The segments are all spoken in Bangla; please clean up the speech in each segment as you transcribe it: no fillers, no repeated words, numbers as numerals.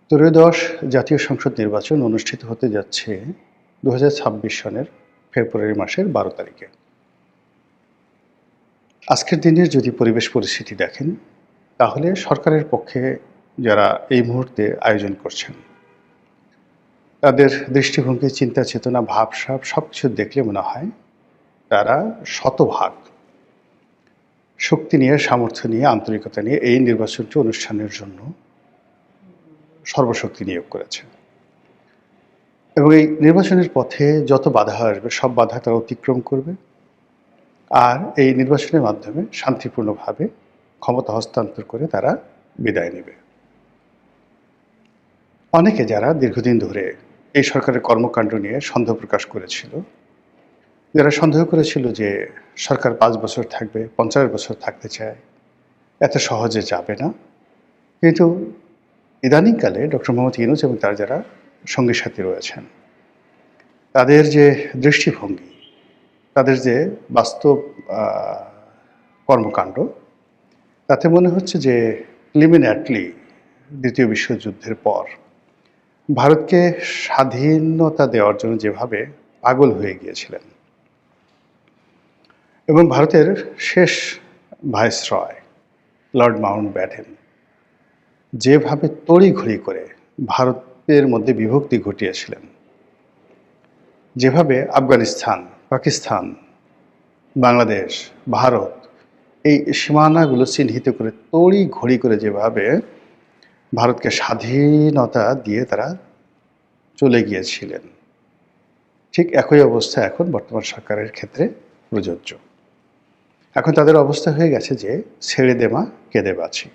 ত্রয়োদশ জাতীয় সংসদ নির্বাচন অনুষ্ঠিত হতে যাচ্ছে ২০২৬ সনের ফেব্রুয়ারি মাসের ১২ তারিখে। আজকের দিনের যদি পরিবেশ পরিস্থিতি দেখেন, তাহলে সরকারের পক্ষে যারা এই মুহূর্তে আয়োজন করছেন, তাদের দৃষ্টিভঙ্গি, চিন্তা চেতনা, ভাবসাব সবকিছু দেখলে মনে হয় তারা শতভাগ শক্তি নিয়ে, সামর্থ্য নিয়ে, আন্তরিকতা নিয়ে এই নির্বাচনটি অনুষ্ঠানের জন্য সর্বশক্তি নিয়োগ করেছে। এবং এই নির্বাচনের পথে যত বাধা আসবে সব বাধা তারা অতিক্রম করবে, আর এই নির্বাচনের মাধ্যমে শান্তিপূর্ণভাবে ক্ষমতা হস্তান্তর করে তারা বিদায় নেবে। অনেকে যারা দীর্ঘদিন ধরে এই সরকারের কর্মকাণ্ড নিয়ে সন্দেহ প্রকাশ করেছিল, যারা সন্দেহ করেছিল যে সরকার ৫ বছর থাকবে, ৫০ বছর থাকতে চায়, এত সহজে যাবে না, কিন্তু ইদানিংকালে ডক্টর মোহাম্মদ ইউনূস এবং তার যারা সঙ্গী সাথী রয়েছেন, তাদের যে দৃষ্টিভঙ্গি, তাদের যে বাস্তব কর্মকাণ্ড, তাতে মনে হচ্ছে যে প্রিলিমিনারিলি দ্বিতীয় বিশ্বযুদ্ধের পর ভারতকে স্বাধীনতা দেওয়ার জন্য যেভাবে পাগল হয়ে গিয়েছিলেন এবং ভারতের শেষ ভাইসরয় লর্ড মাউন্টব্যাটেন যেভাবে তড়িঘড়ি করে ভারতের মধ্যে বিভক্তি ঘটিয়েছিলেন, যেভাবে আফগানিস্তান, পাকিস্তান, বাংলাদেশ, ভারত এই সীমানাগুলো চিহ্নিত করে তড়িঘড়ি করে যেভাবে ভারতকে স্বাধীনতা দিয়ে তারা চলে গিয়েছিলেন, ঠিক একই অবস্থা এখন বর্তমান সরকারের ক্ষেত্রে প্রযোজ্য। এখন তাদের অবস্থা হয়ে গেছে যে ছেড়ে দে মা কেঁদে বাঁচি।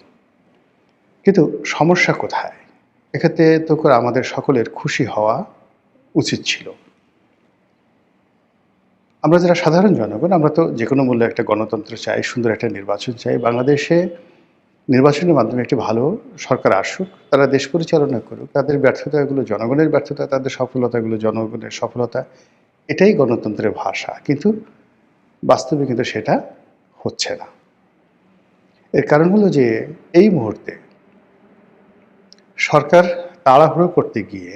কিন্তু সমস্যা কোথায়? এক্ষেত্রে তো করে আমাদের সকলের খুশি হওয়া উচিত ছিল। আমরা যারা সাধারণ জনগণ, আমরা তো যে কোনো মূল্যে একটা গণতন্ত্র চাই, সুন্দর একটা নির্বাচন চাই। বাংলাদেশে নির্বাচনের মাধ্যমে একটি ভালো সরকার আসুক, তারা দেশ পরিচালনা করুক, তাদের ব্যর্থতাগুলো জনগণের ব্যর্থতা, তাদের সফলতাগুলো জনগণের সফলতা, এটাই গণতন্ত্রের ভাষা। কিন্তু বাস্তবে কিন্তু সেটা হচ্ছে না। এর কারণ হলো যে এই মুহূর্তে সরকার তাড়াহুড়ো করতে গিয়ে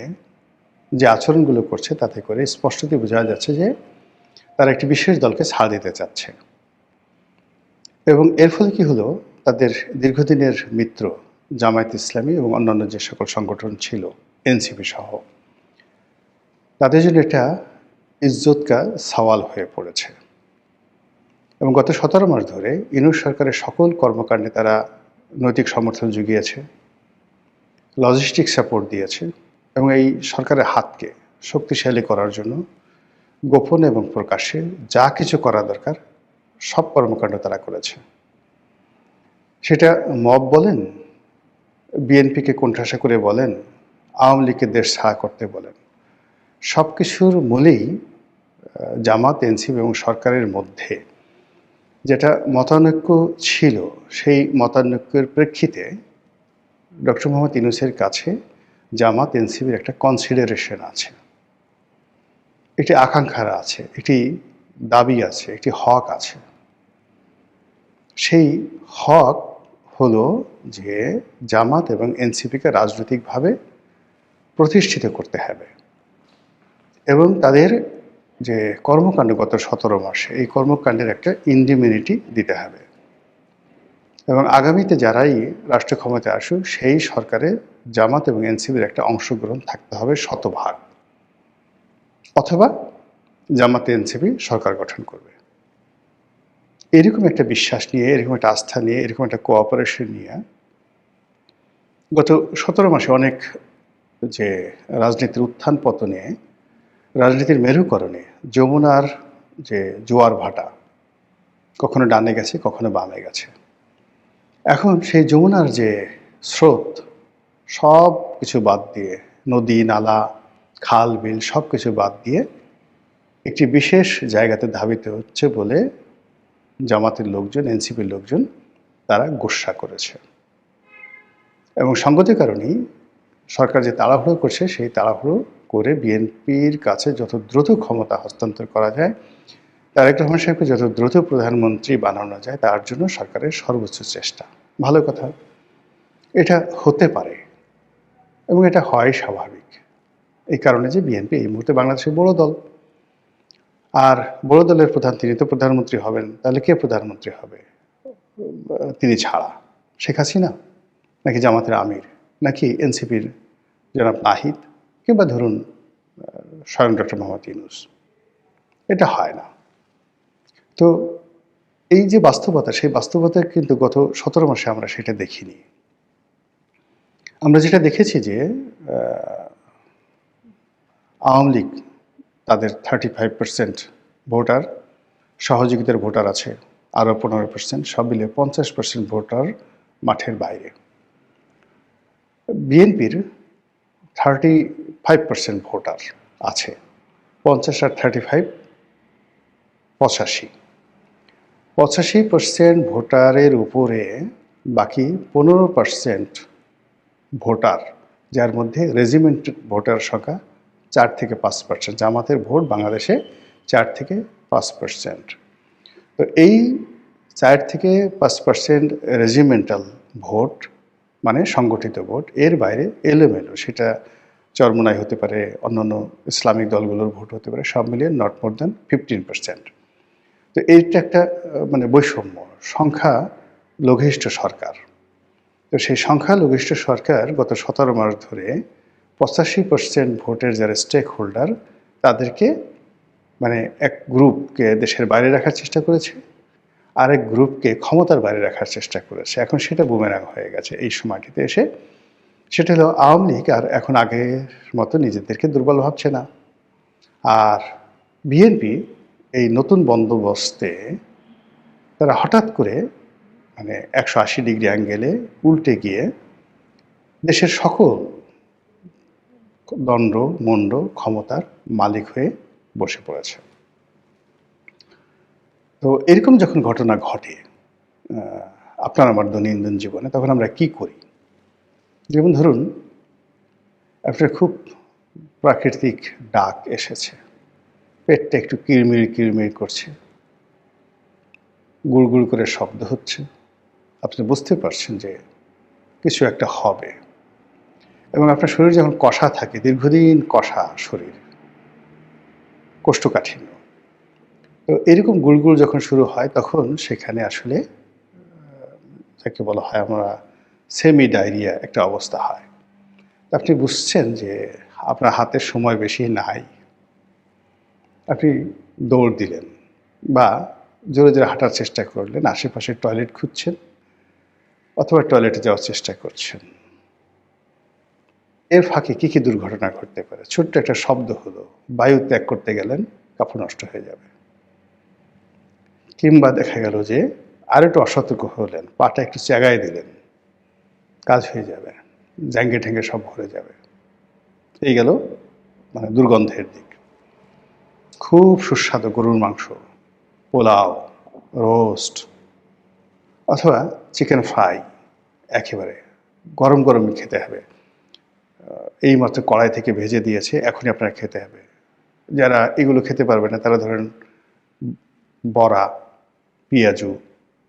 যে আচরণগুলো করছে, তাতে করে স্পষ্টতই বোঝা যাচ্ছে যে তারা একটি বিশেষ দলকে ছাড় দিতে চাচ্ছে। এবং এর ফলে কি হলো, তাদের দীর্ঘদিনের মিত্র জামায়াত ইসলামী এবং অন্যান্য যে সকল সংগঠন ছিল, এনসিপি সহ, তাদের জন্য এটা ইজ্জত কা সওয়াল হয়ে পড়েছে। এবং গত ১৭ মাস ধরে ইউনূস সরকারের সকল কর্মকাণ্ডে তারা নৈতিক সমর্থন জুগিয়েছে, লজিস্টিক সাপোর্ট দিয়েছে এবং এই সরকারের হাতকে শক্তিশালী করার জন্য গোপনে এবং প্রকাশ্যে যা কিছু করা দরকার সব কর্মকাণ্ড তারা করেছে। সেটা মব বলেন, বিএনপিকে কোণঠাসা করে বলেন, আওয়ামী লীগকে দেশ ছাড়া করতে বলেন, সব কিছুর মূলেই জামাত, এনসিপি এবং সরকারের মধ্যে যেটা মতানৈক্য ছিল, সেই মতানৈক্যের প্রেক্ষিতে ডক্টর মোহাম্মদ ইউনূসের কাছে জামাত, এনসিপির একটা কনসিডারেশন আছে, একটি আকাঙ্ক্ষা আছে, একটি দাবি আছে, একটি হক আছে। সেই হক হলো যে জামাত এবং এনসিপিকে রাজনৈতিকভাবে প্রতিষ্ঠিত করতে হবে এবং তাদের যে কর্মকাণ্ড গত ১৭ মাসে, এই কর্মকাণ্ডের একটা ইন্ডিমিনিটি দিতে হবে এবং আগামীতে যারাই রাষ্ট্র ক্ষমতায় আসুক, সেই সরকারে জামাত এবং এনসিপির একটা অংশগ্রহণ থাকতে হবে শতভাগ, অথবা জামাত এনসিপি সরকার গঠন করবে। এরকম একটা বিশ্বাস নিয়ে, এরকম একটা আস্থা নিয়ে, এরকম একটা কোঅপারেশন নিয়ে গত ১৭ মাসে অনেক যে রাজনীতির উত্থান পতনে, রাজনীতির মেরুকরণে যমুনার যে জোয়ার ভাটা কখনো ডানে গেছে, কখনো বামে গেছে, এখন সেই যমুনার যে স্রোত সব কিছু বাদ দিয়ে, নদী, নালা, খাল, বিল সব কিছু বাদ দিয়ে একটি বিশেষ জায়গাতে ধাবিত হচ্ছে বলে জামাতের লোকজন, এনসিপির লোকজন তারা গোস্বা করেছে। এবং সঙ্গতির কারণেই সরকার যে তাড়াহুড়ো করছে, সেই তাড়াহুড়ো করে বিএনপির কাছে যত দ্রুত ক্ষমতা হস্তান্তর করা যায়, তারেক রহমান সাহেবকে যত দ্রুত প্রধানমন্ত্রী বানানো যায়, তার জন্য সরকারের সর্বোচ্চ চেষ্টা। ভালো কথা, এটা হতে পারে। এবং এটা হয় স্বাভাবিক। এই কারণে যে বিএনপি এই মুহূর্তে বাংলাদেশের বড় দল। আর বড় দলের প্রধান তিনি তো প্রধানমন্ত্রী হবেন। তাহলে কে প্রধানমন্ত্রী হবে তিনি ছাড়া? শেখ হাসিনা, নাকি জামাতের আমির, নাকি এনসিপির জনাব নাহিদ, কিংবা ধরুন স্বয়ং ডক্টর মোহাম্মদ ইউনূস? এটা হয় না। তো এই যে বাস্তবতা, সেই বাস্তবতা কিন্তু গত ১৭ মাসে আমরা সেটা দেখিনি। আমরা যেটা দেখেছি যে আওয়ামী লীগ তাদের 35% ভোটার, সহযোগিতার ভোটার আছে আরও 15%, সব মিলিয়ে 50% ভোটার মাঠের বাইরে। বিএনপির 35% ভোটার আছে, 50 আর 35 85% ভোটারের উপরে বাকি 15% ভোটার, যার মধ্যে রেজিমেন্ট ভোটার সংখ্যা 4 থেকে 5%। জামাতের ভোট বাংলাদেশে 4 থেকে 5%। তো এই 4 থেকে 5% রেজিমেন্টাল ভোট মানে সংগঠিত ভোট, এর বাইরে এলোমেলো, সেটা চরমোনাই হতে পারে, অন্যান্য ইসলামিক দলগুলোর ভোট হতে পারে, সব মিলিয়ে নট মোর দ্যান 15%। তো এইটা একটা মানে বৈষম্য, সংখ্যা লঘিষ্ঠ সরকার। তো সেই সংখ্যালঘিষ্ঠ সরকার গত 17 মাস ধরে 85% ভোটের যারা স্টেক হোল্ডার তাদেরকে মানে এক গ্রুপকে দেশের বাইরে রাখার চেষ্টা করেছে, আরেক গ্রুপকে ক্ষমতার বাইরে রাখার চেষ্টা করেছে। এখন সেটা বুমেরাং হয়ে গেছে এই সময়টিতে এসে। সেটা হলো আওয়ামী লীগ আর এখন আগের মতো নিজেদেরকে দুর্বল ভাবছে না। আর বিএনপি এই নতুন বন্দোবস্তে তারা হঠাৎ করে মানে 180 ডিগ্রি অ্যাঙ্গেলে উল্টে গিয়ে দেশের সকল দণ্ড মণ্ড ক্ষমতার মালিক হয়ে বসে পড়েছে। তো এরকম যখন ঘটনা ঘটে আপনার আমার দৈনন্দিন জীবনে, তখন আমরা কি করি? যেমন ধরুন একটা খুব প্রাকৃতিক ডাক এসেছে, পেটটা একটু কিরমির কিরমির করছে, গুড়গুড় করে শব্দ হচ্ছে, আপনি বুঝতে পারছেন যে কিছু একটা হবে। এবং আপনার শরীর যখন কষা থাকে, দীর্ঘদিন কষা শরীর, কোষ্ঠকাঠিন্য, তো এরকম গুড়গুড় যখন শুরু হয় তখন সেখানে আসলে যাকে বলা হয় আমরা সেমি ডায়রিয়া একটা অবস্থা হয়। আপনি বুঝছেন যে আপনার হাতের সময় বেশি নাই, আপনি দৌড় দিলেন বা জোরে জোরে হাঁটার চেষ্টা করলেন, আশেপাশে টয়লেট খুঁজছেন অথবা টয়লেটে যাওয়ার চেষ্টা করছেন। এর ফাঁকে কী কী দুর্ঘটনা ঘটতে পারে? ছোট্ট একটা শব্দ হলো, বায়ু ত্যাগ করতে গেলেন, কাপড় নষ্ট হয়ে যাবে। কিংবা দেখা গেল যে আর একটু অসতর্ক হলেন, পাটা একটু চাগায় দিলেন, কাজ হয়ে যাবে, জ্যাঙ্গে ঠ্যাঙ্গে সব ভরে যাবে। এই গেল মানে দুর্গন্ধের দিক। খুব সুস্বাদু গরুর মাংস, পোলাও, রোস্ট অথবা চিকেন ফ্রাই একেবারে গরম গরম খেতে হবে, এইমাত্র কড়াই থেকে ভেজে দিয়েছে, এখনই আপনারা খেতে হবে। যারা এগুলো খেতে পারবে না তারা ধরেন বড়া, পেঁয়াজু,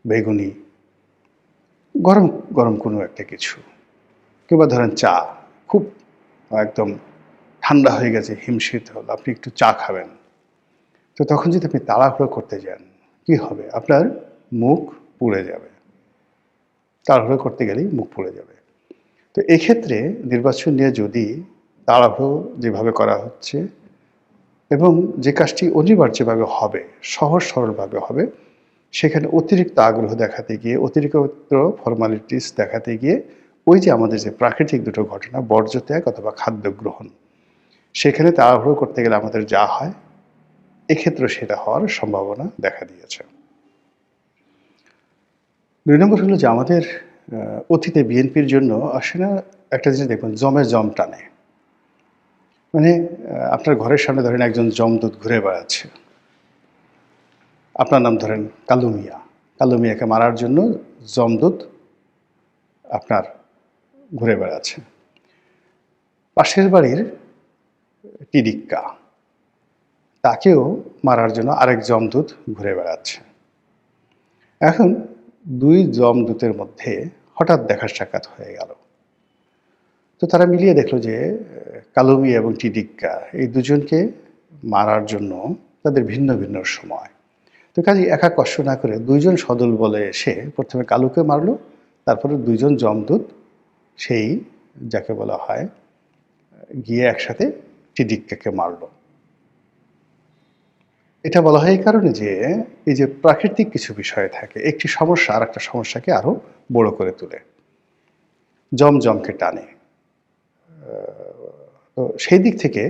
বেগুনি, গরম গরম কোনো একটা কিছু, কিংবা ধরেন চা, খুব একদম ঠান্ডা হয়ে গেছে, হিমশীত হল, আপনি একটু চা খাবেন। তো তখন যদি আপনি তাড়াহুড়ো করতে যান, কি হবে? আপনার মুখ পুড়ে যাবে, তাড়াহুড়ো করতে গেলেই মুখ পুড়ে যাবে। তো এক্ষেত্রে নির্বাচন নিয়ে যদি তাড়াহুড়ো যেভাবে করা হচ্ছে এবং যে কাজটি অনিবার্যভাবে হবে, সহজ সরলভাবে হবে, সেখানে অতিরিক্ত আগ্রহ দেখাতে গিয়ে, অতিরিক্ত ফর্মালিটিস দেখাতে গিয়ে ওই যে আমাদের যে প্রাকৃতিক দুটো ঘটনা, বর্জ্য ত্যাগ অথবা খাদ্য গ্রহণ, সেখানে তাড়াহুড়ো করতে গেলে আমাদের যা হয়, এক্ষেত্রে সেটা হওয়ার সম্ভাবনা দেখা দিয়েছে। ২ নম্বর হলো যে আমাদের অতীতে বিএনপির জন্য আসলে একটা জিনিস দেখবেন, জমে জম টানে। মানে আপনার ঘরের সামনে ধরেন একজন যমদূত ঘুরে বেড়াচ্ছে, আপনার নাম ধরেন কালু মিয়া, কালু মিয়াকে মারার জন্য যমদূত আপনার ঘুরে বেড়াচ্ছে। পাশের বাড়ির টিডিক্কা, তাকেও মারার জন্য আরেক যমদূত ঘুরে বেড়াচ্ছে। এখন ২ যমদূতের মধ্যে হঠাৎ দেখা সাক্ষাৎ হয়ে গেল। তো তো তারা মিলিয়ে দেখলো যে কালো মিয়া এবং টিডিক্কা এই দুজনকে মারার জন্য তাদের ভিন্ন ভিন্ন সময়। তো কাজেই একা কষ্ট না করে দুইজন সদল বলে এসে প্রথমে কালুকে মারলো, তারপরে দুইজন যমদূত সেই যাকে বলা হয় গিয়ে একসাথে টিডিক্কাকে মারলো। এটা বলা হয় এই কারণে যে এই যে প্রাকৃতিক কিছু বিষয় থাকে, একটি সমস্যা আর একটা সমস্যাকে আরো বড় করে তোলে, জমকে টানে। তো সেই দিক থেকে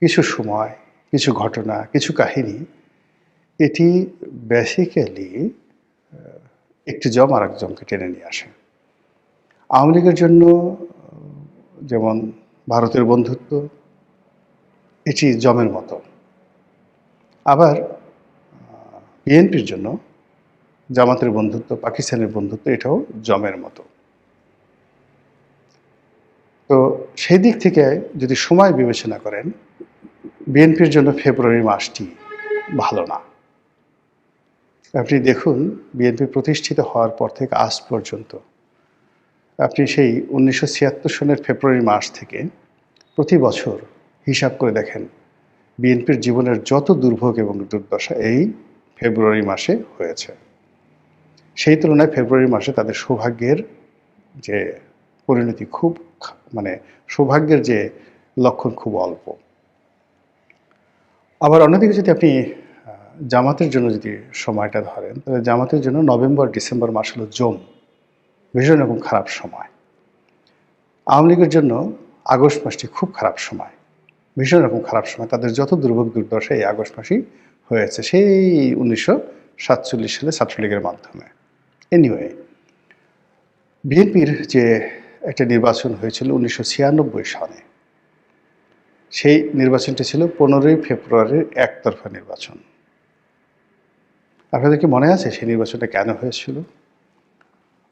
কিছু সময়, কিছু ঘটনা, কিছু কাহিনী, এটি বেসিক্যালি একটি জম আর এক জমকে টেনে নিয়ে আসে। আওয়ামী লীগের জন্য যেমন ভারতের বন্ধুত্ব এটি জমের মতো, আবার বিএনপির জন্য জামাতের বন্ধুত্ব, পাকিস্তানের বন্ধুত্ব এটাও জমের মতো। তো সেই দিক থেকে যদি সময় বিবেচনা করেন, বিএনপির জন্য ফেব্রুয়ারি মাসটি ভালো না। আপনি দেখুন বিএনপি প্রতিষ্ঠিত হওয়ার পর থেকে আজ পর্যন্ত আপনি সেই 1976 সনের ফেব্রুয়ারি মাস থেকে প্রতি বছর হিসাব করে দেখেন, বিএনপির জীবনের যত দুর্ভোগ এবং দুর্দশা এই ফেব্রুয়ারি মাসে হয়েছে। সেই তুলনায় ফেব্রুয়ারি মাসে তাদের সৌভাগ্যের যে পরিণতি খুব, মানে সৌভাগ্যের যে লক্ষণ খুব অল্প। আবার অন্যদিকে যদি আপনি জামাতের জন্য যদি সময়টা ধরেন, তাহলে জামাতের জন্য নভেম্বর ডিসেম্বর মাস হলো জম, ভীষণ রকম খারাপ সময়। আওয়ামী লীগের জন্য আগস্ট মাসটি খুব খারাপ সময়, ভীষণ রকম খারাপ সময়। তাদের যত দুর্ভোগ দুর্দশা এই আগস্ট মাসেই হয়েছে, সেই 1947 সালে ছাত্রলীগের মাধ্যমে। এনিওয়ে, বিএনপির যে একটা নির্বাচন হয়েছিল 1996 সালে, সেই নির্বাচনটি ছিল 15ই ফেব্রুয়ারির একতরফা নির্বাচন। আপনাদের কি মনে আছে সেই নির্বাচনটা কেন হয়েছিল?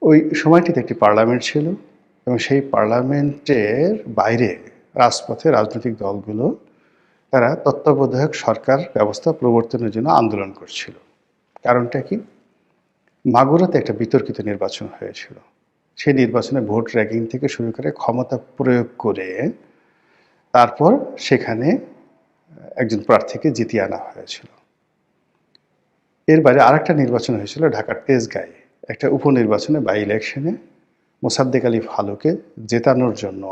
ওই সময়টিতে একটি পার্লামেন্ট ছিল এবং সেই পার্লামেন্টের বাইরে রাজপথে রাজনৈতিক দলগুলো তারা তত্ত্বাবধায়ক সরকার ব্যবস্থা প্রবর্তনের জন্য আন্দোলন করছিল। কারণটা কি? মাগুরাতে একটা বিতর্কিত নির্বাচন হয়েছিল। সেই নির্বাচনে ভোট র্যাগিং থেকে শুরু করে ক্ষমতা প্রয়োগ করে তারপর সেখানে একজন প্রার্থীকে জিতিয়ে আনা হয়েছিল। এর বাইরে আরেকটা নির্বাচন হয়েছিল ঢাকার তেজগাঁয়ে, একটা উপনির্বাচনে বাই ইলেকশনে মোসাদ্দেক আলী ফালুকে জেতানোর জন্য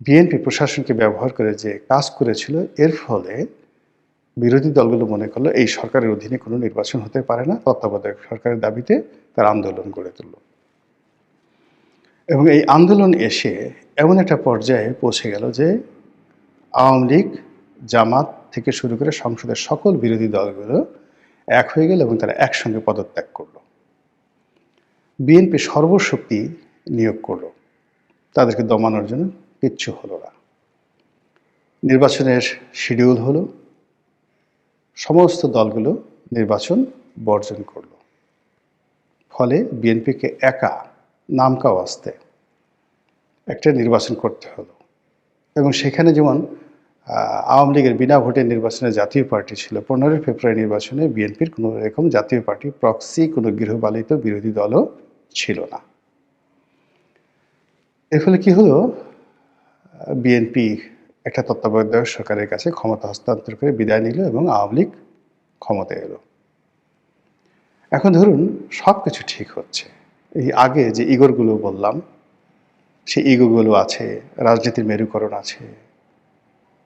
বিএনপি প্রশাসনকে ব্যবহার করে যে কাজ করেছিল, এর ফলে বিরোধী দলগুলো মনে করলো এই সরকারের অধীনে কোনো নির্বাচন হতে পারে না, তত্ত্বাবধায়ক সরকারের দাবিতে তারা আন্দোলন গড়ে তুলল। এবং এই আন্দোলন এসে এমন একটা পর্যায়ে পৌঁছে গেল যে আওয়ামী লীগ, জামাত থেকে শুরু করে সংসদের সকল বিরোধী দলগুলো এক হয়ে গেল এবং তারা একসঙ্গে পদত্যাগ করলো। বিএনপি সর্বশক্তি নিয়োগ করলো, তাদেরকে দমানোর জন্য কিচ্ছু হলো না। নির্বাচনের শিডিউল হলো, সমস্ত দলগুলো নির্বাচন বর্জন করলো। ফলে বিএনপিকে একা নামকা ওয়াস্তে একটা নির্বাচন করতে হলো। এবং সেখানে যেমন আওয়ামী লীগের বিনা ভোটে নির্বাচনে জাতীয় পার্টি ছিল, 15 ফেব্রুয়ারি নির্বাচনে বিএনপির কোনো এরকম জাতীয় পার্টি প্রক্সি কোনো গৃহপালিত বিরোধী দলও ছিল না। এর ফলে কি হলো, বিএনপি একটা তত্ত্বাবধায়ক সরকারের কাছে ক্ষমতা হস্তান্তর করে বিদায় নিল এবং আওয়ামী লীগ ক্ষমতায় এলো। এখন ধরুন সব কিছু ঠিক হচ্ছে, এই আগে যে ইগোরগুলো বললাম সেই ইগোগুলো আছে, রাজনীতির মেরুকরণ আছে,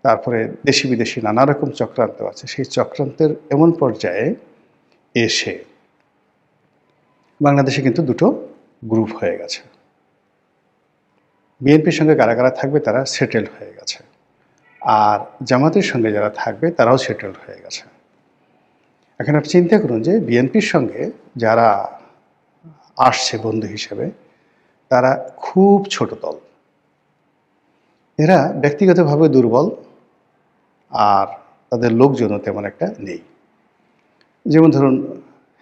তারপরে দেশি বিদেশি নানা রকম চক্রান্ত আছে। সেই চক্রান্তের এমন পর্যায়ে এসে বাংলাদেশে কিন্তু দুটো গ্রুপ হয়ে গেছে। বিএনপির সঙ্গে কারা কারা থাকবে তারা সেটেল হয়ে গেছে, আর জামাতের সঙ্গে যারা থাকবে তারাও সেটেল হয়ে গেছে। এখন আপনি চিন্তা করুন যে বিএনপির সঙ্গে যারা আসছে বন্ধু হিসেবে তারা খুব ছোট দল, এরা ব্যক্তিগতভাবে দুর্বল আর তাদের লোকজনও তেমন একটা নেই। যেমন ধরুন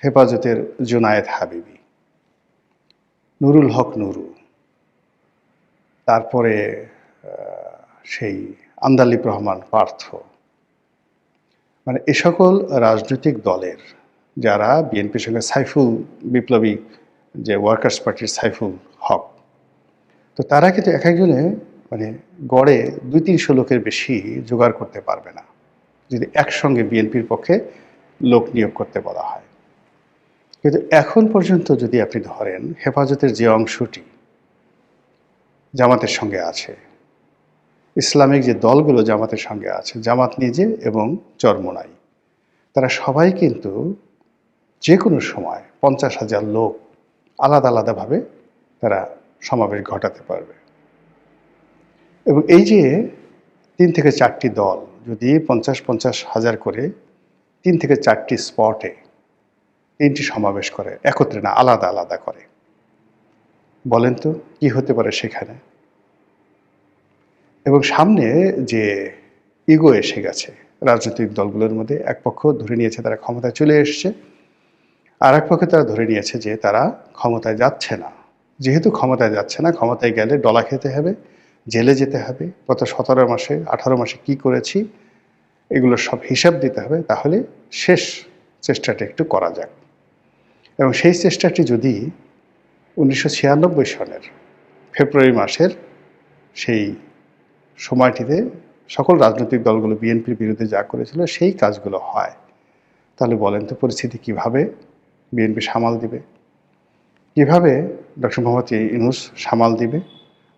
হেফাজতের জোনায়েদ হাবিবি, নুরুল হক নুরু, তারপরে সেই আন্দালিব রহমান পার্থ, মানে এ সকল রাজনৈতিক দলের যারা বিএনপির সঙ্গে সাইফুল বিপ্লবী যে ওয়ার্কার্স পার্টির সাইফুল হক, তো তো তারা কিন্তু এক একজনে মানে গড়ে ২-৩০০ লোকের বেশি জোগাড় করতে পারবে না যদি একসঙ্গে বিএনপির পক্ষে লোক নিয়োগ করতে বলা হয়। কিন্তু এখন পর্যন্ত যদি আপনি ধরেন হেফাজতের যে অংশটি জামাতের সঙ্গে আছে, ইসলামিক যে দলগুলো জামাতের সঙ্গে আছে, জামাত নিজে এবং চরমোনাই, তারা সবাই কিন্তু যে কোনো সময় ৫০,০০০ লোক আলাদা আলাদাভাবে তারা সমাবেশ ঘটাতে পারবে। এবং এই যে ৩ থেকে ৪টি দল যদি ৫০,০০০ করে ৩ থেকে ৪টি স্পটে ৩টি সমাবেশ করে, একত্রে না আলাদা আলাদা করে, বলেন তো কি হতে পারে সেখানে? এবং সামনে যে ইগো এসে গেছে রাজনৈতিক দলগুলোর মধ্যে, এক পক্ষ ধরে নিয়েছে তারা ক্ষমতায় চলে এসছে, আর এক পক্ষে তারা ধরে নিয়েছে যে তারা ক্ষমতায় যাচ্ছে না। যেহেতু ক্ষমতায় যাচ্ছে না, ক্ষমতায় গেলে ডলা খেতে হবে, জেলে যেতে হবে, গত ১৭ মাসে ১৮ মাসে কি করেছি এগুলোর সব হিসাব দিতে হবে, তাহলে শেষ চেষ্টাটা একটু করা যাক। এবং সেই চেষ্টাটি যদি ১৯৯৬ সনের ফেব্রুয়ারি মাসের সেই সময়টিতে সকল রাজনৈতিক দলগুলো বিএনপির বিরুদ্ধে যা করেছিল সেই কাজগুলো হয়, তাহলে বলেন তো পরিস্থিতি কিভাবে বিএনপি সামাল দিবে, কিভাবে ডক্টর মোহাম্মদ ইউনূস সামাল দিবে,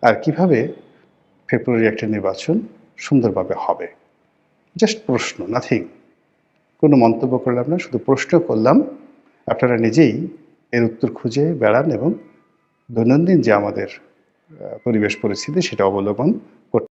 আর কিভাবে ফেব্রুয়ারি একটা নির্বাচন সুন্দরভাবে হবে? জাস্ট প্রশ্ন, নাথিং। কোনো মন্তব্য করলাম না, শুধু প্রশ্ন করলাম। আপনারা নিজেই এর উত্তর খুঁজে বেড়ান এবং দৈনন্দিন যে আমাদের পরিবেশ পরিস্থিতি সেটা অবলোকন